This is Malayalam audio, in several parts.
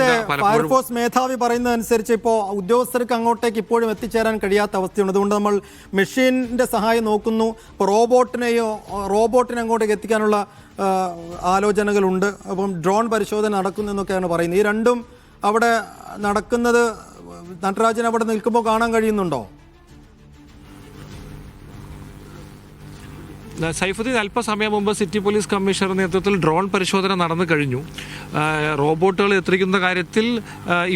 നേരത്തെ ഫയർഫോഴ്സ് മേധാവി പറയുന്നതനുസരിച്ച് ഇപ്പോൾ ഉദ്യോഗസ്ഥർക്ക് അങ്ങോട്ടേക്ക് ഇപ്പോഴും എത്തിച്ചേരാൻ കഴിയാത്ത അവസ്ഥയുണ്ട്. അതുകൊണ്ട് നമ്മൾ മെഷീനിൻ്റെ സഹായം നോക്കുന്നു. ഇപ്പോൾ റോബോട്ടിനെ അങ്ങോട്ടേക്ക് എത്തിക്കാനുള്ള ആലോചനകളുണ്ട്. അപ്പം ഡ്രോൺ പരിശോധന നടക്കുന്നു എന്നൊക്കെയാണ് പറയുന്നത്. ഈ രണ്ടും അവിടെ നടക്കുന്നത് നടരാജൻ അവിടെ നിൽക്കുമ്പോൾ കാണാൻ കഴിയുന്നുണ്ടോ? സൈഫുദ്ദീൻ, അല്പസമയം മുമ്പ് സിറ്റി പോലീസ് കമ്മീഷണർ നേതൃത്വത്തിൽ ഡ്രോൺ പരിശോധന നടന്നു കഴിഞ്ഞു. റോബോട്ടുകൾ എത്തിക്കുന്ന കാര്യത്തിൽ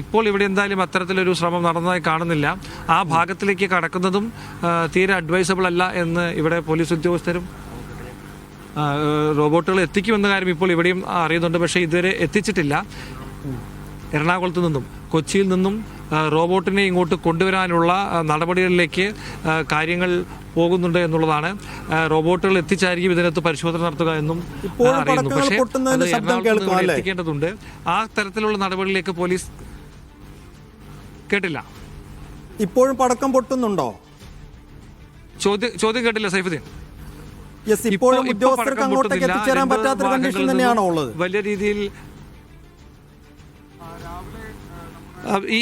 ഇപ്പോൾ ഇവിടെ എന്തായാലും അത്തരത്തിലൊരു ശ്രമം നടന്നതായി കാണുന്നില്ല. ആ ഭാഗത്തിലേക്ക് കടക്കുന്നതും തീരെ അഡ്വൈസബിൾ അല്ല എന്ന് ഇവിടെ പോലീസ് ഉദ്യോഗസ്ഥരും റോബോട്ടുകൾ എത്തിക്കുമെന്ന കാര്യം ഇപ്പോൾ ഇവിടെയും അറിയുന്നുണ്ട്. പക്ഷേ ഇതുവരെ എത്തിച്ചിട്ടില്ല. എറണാകുളത്ത് നിന്നും കൊച്ചിയിൽ നിന്നും റോബോട്ടിനെ ഇങ്ങോട്ട് കൊണ്ടുവരാനുള്ള നടപടികളിലേക്ക് കാര്യങ്ങൾ പോകുന്നുണ്ട് എന്നുള്ളതാണ്. റോബോട്ടുകൾ എത്തിച്ചായിരിക്കും ഇതിനകത്ത് പരിശോധന നടത്തുക എന്നും അറിയുന്നു. പക്ഷേ എത്തിക്കേണ്ടതുണ്ട്. ആ തരത്തിലുള്ള നടപടികളിലേക്ക് പോലീസ് കേട്ടില്ല. ഇപ്പോഴും പടക്കം പൊട്ടുന്നുണ്ടോ? ചോദ്യം കേട്ടില്ല സൈഫുദ്ദീൻ. ഇപ്പോഴും ഉദ്യോഗസ്ഥർക്ക് അങ്ങോട്ടേക്ക് എത്തിച്ചേരാൻ പറ്റാത്ത കണ്ടീഷൻ തന്നെയാണോ ഉള്ളത്? വലിയ രീതിയിൽ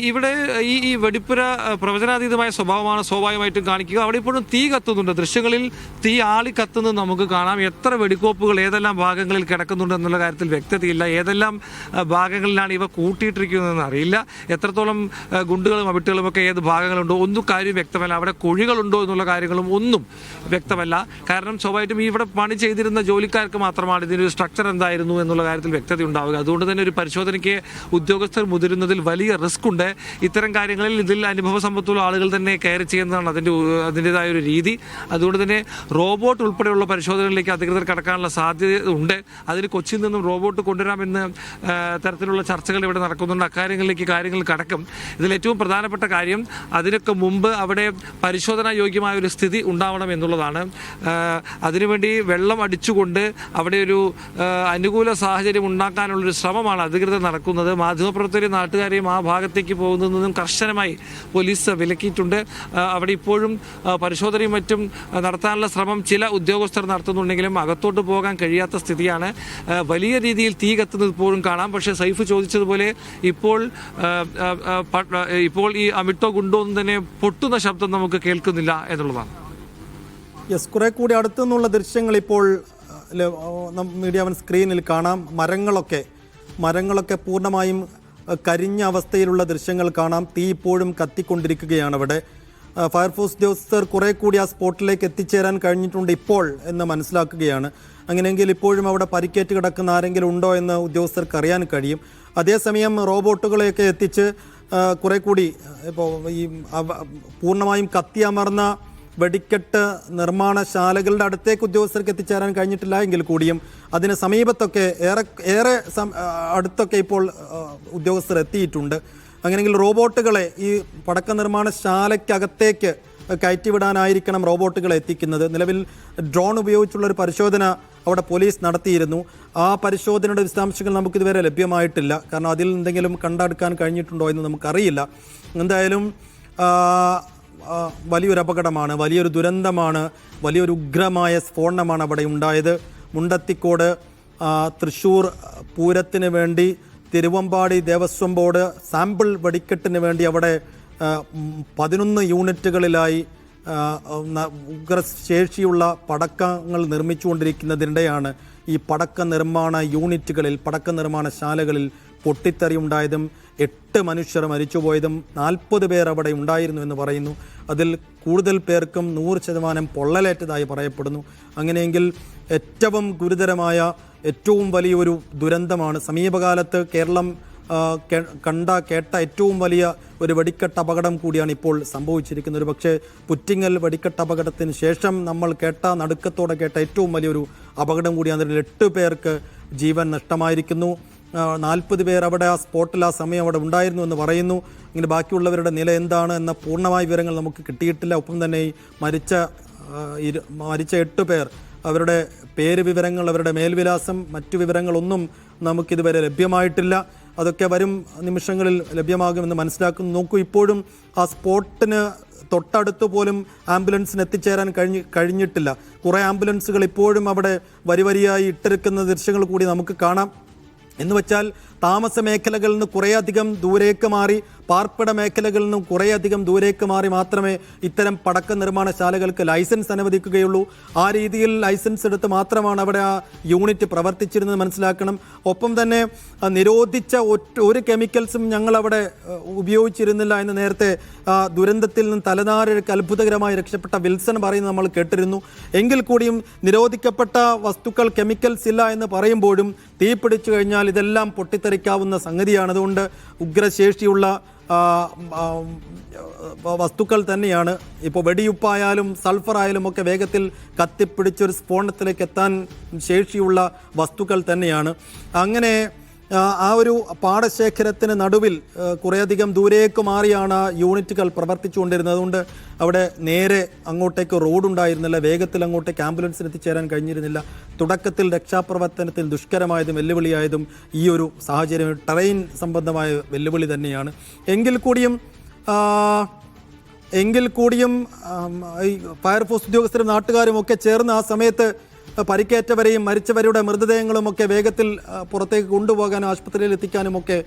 ഇവിടെ ഈ വെടിപ്പുര പ്രവചനാതീതമായ സ്വഭാവമാണ് സ്വാഭാവികമായിട്ടും കാണിക്കുക. അവിടെ ഇപ്പോഴും തീ കത്തുന്നുണ്ട്. ദൃശ്യങ്ങളിൽ തീ ആളി കത്തുന്നത് നമുക്ക് കാണാം. എത്ര വെടിക്കോപ്പുകൾ ഏതെല്ലാം ഭാഗങ്ങളിൽ കിടക്കുന്നുണ്ട് എന്നുള്ള കാര്യത്തിൽ വ്യക്തതയില്ല. ഏതെല്ലാം ഭാഗങ്ങളിലാണ് ഇവ കൂട്ടിയിട്ടിരിക്കുന്നതെന്ന് അറിയില്ല. എത്രത്തോളം ഗുണ്ടുകളും അവിട്ടുകളും ഒക്കെ ഏത് ഭാഗങ്ങളുണ്ടോ ഒന്നും കാര്യം വ്യക്തമല്ല. അവിടെ കുഴികളുണ്ടോ എന്നുള്ള കാര്യങ്ങളും ഒന്നും വ്യക്തമല്ല. കാരണം സ്വാഭാവികമായിട്ടും ഇവിടെ പണി ചെയ്തിരുന്ന ജോലിക്കാർക്ക് മാത്രമാണ് ഇതിനൊരു സ്ട്രക്ചർ എന്തായിരുന്നു എന്നുള്ള കാര്യത്തിൽ വ്യക്തത ഉണ്ടാവുക. അതുകൊണ്ട് തന്നെ ഒരു പരിശോധനയ്ക്ക് ഉദ്യോഗസ്ഥർ മുതിരുന്നതിൽ വലിയ റിസ്ക് ഉണ്ട്. ഇത്തരം കാര്യങ്ങളിൽ ഇതിൽ അനുഭവ സമ്പത്തുള്ള ആളുകൾ തന്നെ കെയർ ചെയ്യുന്നതാണ് അതിൻ്റെതായ ഒരു രീതി. അതുകൊണ്ട് തന്നെ റോബോട്ട് ഉൾപ്പെടെയുള്ള പരിശോധനകളിലേക്ക് അധികൃതർ കടക്കാനുള്ള സാധ്യത ഉണ്ട്. അതിന് കൊച്ചിയിൽ നിന്നും റോബോട്ട് കൊണ്ടുവരാമെന്ന് തരത്തിലുള്ള ചർച്ചകൾ ഇവിടെ നടക്കുന്നുണ്ട്. അക്കാര്യങ്ങളിലേക്ക് കാര്യങ്ങൾ കടക്കും. ഇതിൽ ഏറ്റവും പ്രധാനപ്പെട്ട കാര്യം അതിനൊക്കെ മുമ്പ് അവിടെ പരിശോധനാ യോഗ്യമായ ഒരു സ്ഥിതി ഉണ്ടാവണം എന്നുള്ളതാണ്. അതിനുവേണ്ടി വെള്ളം അടിച്ചുകൊണ്ട് അവിടെ ഒരു അനുകൂല സാഹചര്യം ഉണ്ടാക്കാനുള്ളൊരു ശ്രമമാണ് അധികൃതർ നടക്കുന്നത്. മാധ്യമപ്രവർത്തകരെയും നാട്ടുകാരെയും ആ ഭാഗത്തേക്ക് പോകുന്നതിൽ നിന്നും കർശനമായി പോലീസ് വിലക്കിയിട്ടുണ്ട്. അവിടെ ഇപ്പോഴും പരിശോധനയും മറ്റും നടത്താനുള്ള ശ്രമം ചില ഉദ്യോഗസ്ഥർ നടത്തുന്നുണ്ടെങ്കിലും അകത്തോട്ട് പോകാൻ കഴിയാത്ത സ്ഥിതിയാണ്. വലിയ രീതിയിൽ തീ കത്തുന്നത് ഇപ്പോഴും കാണാം. പക്ഷേ സൈഫ് ചോദിച്ചതുപോലെ ഇപ്പോൾ ഈ അമിട്ടോ ഗുണ്ടോ ഒന്നും തന്നെ പൊട്ടുന്ന ശബ്ദം നമുക്ക് കേൾക്കുന്നില്ല എന്നുള്ളതാണ്. കുറെ കൂടി അടുത്തു നിന്നുള്ള ദൃശ്യങ്ങൾ ഇപ്പോൾ മീഡിയ വൺ സ്ക്രീനിൽ കാണാം. മരങ്ങളൊക്കെ പൂർണ്ണമായും കരിഞ്ഞ അവസ്ഥയിലുള്ള ദൃശ്യങ്ങൾ കാണാം. തീ ഇപ്പോഴും കത്തിക്കൊണ്ടിരിക്കുകയാണ് അവിടെ. ഫയർഫോഴ്സ് ഉദ്യോഗസ്ഥർ കുറെ കൂടി ആ സ്പോട്ടിലേക്ക് എത്തിച്ചേരാൻ കഴിഞ്ഞിട്ടുണ്ട് ഇപ്പോൾ എന്ന് മനസ്സിലാക്കുകയാണ്. അങ്ങനെയെങ്കിൽ ഇപ്പോഴും അവിടെ പരിക്കേറ്റ് കിടക്കുന്ന ആരെങ്കിലും ഉണ്ടോ എന്ന് ഉദ്യോഗസ്ഥർക്ക് അറിയാൻ കഴിയും. അതേസമയം റോബോട്ടുകളെയൊക്കെ എത്തിച്ച് കുറെ കൂടി ഇപ്പോൾ ഈ പൂർണ്ണമായും കത്തിയമർന്ന വെടിക്കെട്ട് നിർമ്മാണശാലകളുടെ അടുത്തേക്ക് ഉദ്യോഗസ്ഥർക്ക് എത്തിച്ചേരാൻ കഴിഞ്ഞിട്ടില്ല എങ്കിൽ കൂടിയും അതിന് സമീപത്തൊക്കെ ഏറെ അടുത്തൊക്കെ ഇപ്പോൾ ഉദ്യോഗസ്ഥർ എത്തിയിട്ടുണ്ട്. അങ്ങനെയെങ്കിൽ റോബോട്ടുകളെ ഈ പടക്ക നിർമ്മാണശാലയ്ക്കകത്തേക്ക് കയറ്റിവിടാനായിരിക്കണം റോബോട്ടുകളെ എത്തിക്കുന്നത്. നിലവിൽ ഡ്രോൺ ഉപയോഗിച്ചുള്ളൊരു പരിശോധന അവിടെ പോലീസ് നടത്തിയിരുന്നു. ആ പരിശോധനയുടെ വിശദാംശങ്ങൾ നമുക്കിതുവരെ ലഭ്യമായിട്ടില്ല. കാരണം അതിൽ എന്തെങ്കിലും കണ്ടെടുക്കാൻ കഴിഞ്ഞിട്ടുണ്ടോ എന്ന് നമുക്കറിയില്ല. എന്തായാലും വലിയൊരു അപകടമാണ്, വലിയൊരു ദുരന്തമാണ്, വലിയൊരു ഉഗ്രമായ സ്ഫോടനമാണ് അവിടെ ഉണ്ടായത്. മുണ്ടത്തിക്കോട് തൃശ്ശൂർ പൂരത്തിന് വേണ്ടി തിരുവമ്പാടി ദേവസ്വം ബോർഡ് സാമ്പിൾ വെടിക്കെട്ടിന് വേണ്ടി അവിടെ 11 യൂണിറ്റുകളിലായി ഉഗ്രശേഷിയുള്ള പടക്കങ്ങൾ നിർമ്മിച്ചുകൊണ്ടിരിക്കുന്നതിനിടെയാണ് ഈ പടക്ക നിർമ്മാണ യൂണിറ്റുകളിൽ പടക്ക നിർമ്മാണശാലകളിൽ പൊട്ടിത്തെറി ഉണ്ടായതും 8 മനുഷ്യർ മരിച്ചുപോയതും 40 പേർ അവിടെ ഉണ്ടായിരുന്നു എന്ന് പറയുന്നു. അതിൽ കൂടുതൽ പേർക്കും 100% പൊള്ളലേറ്റതായി പറയപ്പെടുന്നു. അങ്ങനെയെങ്കിൽ ഏറ്റവും ഗുരുതരമായ ഏറ്റവും വലിയൊരു ദുരന്തമാണ്. സമീപകാലത്ത് കേരളം കേട്ട ഏറ്റവും വലിയ ഒരു വെടിക്കെട്ട് അപകടം കൂടിയാണ് ഇപ്പോൾ സംഭവിച്ചിരിക്കുന്നത്. ഒരു പക്ഷേ പുറ്റിങ്ങൽ വെടിക്കെട്ട് അപകടത്തിന് ശേഷം നമ്മൾ നടുക്കത്തോടെ കേട്ട ഏറ്റവും വലിയൊരു അപകടം കൂടിയാണ്. അതിൽ 8 പേർക്ക് ജീവൻ നഷ്ടമായിരിക്കുന്നു. 40 പേർ അവിടെ ആ സ്പോട്ടിൽ ആ സമയം അവിടെ ഉണ്ടായിരുന്നു എന്ന് പറയുന്നു. ഇങ്ങനെ ബാക്കിയുള്ളവരുടെ നില എന്താണ് എന്ന പൂർണ്ണമായ വിവരങ്ങൾ നമുക്ക് കിട്ടിയിട്ടില്ല. ഒപ്പം തന്നെ ഈ മരിച്ച 8 പേർ അവരുടെ പേര് വിവരങ്ങൾ, അവരുടെ മേൽവിലാസം, മറ്റു വിവരങ്ങളൊന്നും നമുക്കിതുവരെ ലഭ്യമായിട്ടില്ല. അതൊക്കെ വരും നിമിഷങ്ങളിൽ ലഭ്യമാകുമെന്ന് മനസ്സിലാക്കുന്നു. നോക്കൂ, ഇപ്പോഴും ആ സ്പോട്ടിന് തൊട്ടടുത്ത് പോലും ആംബുലൻസിന് എത്തിച്ചേരാൻ കഴിഞ്ഞിട്ടില്ല. കുറേ ആംബുലൻസുകൾ ഇപ്പോഴും അവിടെ വരിയായി ഇട്ടിരിക്കുന്ന ദൃശ്യങ്ങൾ കൂടി നമുക്ക് കാണാം. എന്ന് വെച്ചാൽ താമസ മേഖലകളിൽ നിന്ന് കുറേയധികം ദൂരേക്ക് മാറി, പാർപ്പിട മേഖലകളിൽ നിന്നും കുറേയധികം ദൂരേക്ക് മാറി മാത്രമേ ഇത്തരം പടക്ക നിർമ്മാണശാലകൾക്ക് ലൈസൻസ് അനുവദിക്കുകയുള്ളൂ. ആ രീതിയിൽ ലൈസൻസ് എടുത്ത് മാത്രമാണ് അവിടെ ആ യൂണിറ്റ് പ്രവർത്തിച്ചിരുന്നത് മനസ്സിലാക്കണം. ഒപ്പം തന്നെ നിരോധിച്ച ഒരു കെമിക്കൽസും ഞങ്ങളവിടെ ഉപയോഗിച്ചിരുന്നില്ല എന്ന് നേരത്തെ ദുരന്തത്തിൽ നിന്ന് തലനാരിഴക്ക് അത്ഭുതകരമായി രക്ഷപ്പെട്ട വിൽസൺ പറയുന്നത് നമ്മൾ കേട്ടിരുന്നു. എങ്കിൽ കൂടിയും നിരോധിക്കപ്പെട്ട വസ്തുക്കൾ, കെമിക്കൽസ് ഇല്ല എന്ന് പറയുമ്പോഴും തീ പിടിച്ചു കഴിഞ്ഞാൽ ഇതെല്ലാം പൊട്ടിത്തെറിക്കാവുന്ന സംഗതിയാണ്. അതുകൊണ്ട് ഉഗ്രശേഷിയുള്ള വസ്തുക്കൾ തന്നെയാണ്. ഇപ്പോൾ വെടിയുപ്പായാലും സൾഫറായാലും ഒക്കെ വേഗത്തിൽ കത്തിപ്പിടിച്ചൊരു സ്ഫോടനത്തിലേക്ക് എത്താൻ ശേഷിയുള്ള വസ്തുക്കൾ തന്നെയാണ്. അങ്ങനെ ആ ഒരു പാടശേഖരത്തിന് നടുവിൽ കുറേയധികം ദൂരേക്ക് മാറിയാണ് യൂണിറ്റുകൾ പ്രവർത്തിച്ചുകൊണ്ടിരുന്നത്. അതുകൊണ്ട് അവിടെ നേരെ അങ്ങോട്ടേക്ക് റോഡുണ്ടായിരുന്നില്ല, വേഗത്തിൽ അങ്ങോട്ടേക്ക് ആംബുലൻസിന് എത്തിച്ചേരാൻ കഴിഞ്ഞിരുന്നില്ല. തുടക്കത്തിൽ രക്ഷാപ്രവർത്തനത്തിൽ ദുഷ്കരമായതും വെല്ലുവിളിയായതും ഈ ഒരു സാഹചര്യം ടെറൈൻ സംബന്ധമായ വെല്ലുവിളി തന്നെയാണ്. എങ്കിൽ കൂടിയും ഈ ഫയർഫോഴ്സ് ഉദ്യോഗസ്ഥരും നാട്ടുകാരും ഒക്കെ ചേർന്ന് ആ സമയത്ത് പരിക്കേറ്റവരെയും മരിച്ചവരുടെ മൃതദേഹങ്ങളുമൊക്കെ വേഗത്തിൽ പുറത്തേക്ക് കൊണ്ടുപോകാനും ആശുപത്രിയിൽ എത്തിക്കാനുമൊക്കെ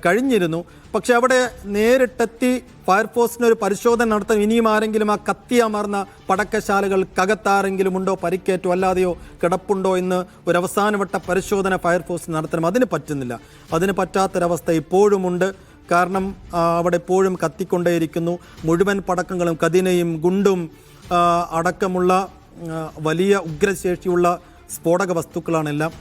കഴിഞ്ഞിരുന്നു. പക്ഷെ അവിടെ നേരിട്ടെത്തി ഫയർഫോഴ്സിനൊരു പരിശോധന നടത്താൻ ഇനിയും ആരെങ്കിലും ആ കത്തിയമർന്ന പടക്കശാലകൾക്കകത്താരെങ്കിലും ഉണ്ടോ, പരിക്കേറ്റോ അല്ലാതെയോ കിടപ്പുണ്ടോ എന്ന് ഒരു അവസാനവട്ട പരിശോധന ഫയർഫോഴ്സ് നടത്തണം. അതിന് പറ്റുന്നില്ല. അതിന് പറ്റാത്തൊരവസ്ഥ ഇപ്പോഴുമുണ്ട്. കാരണം അവിടെ എപ്പോഴും കത്തിക്കൊണ്ടേയിരിക്കുന്നു. മുഴുവൻ പടക്കങ്ങളും കതിനയും ഗുണ്ടും അടക്കമുള്ള വലിയ ഉഗ്രശേഷിയുള്ള സ്ഫോടക വസ്തുക്കളാണെല്ലാം.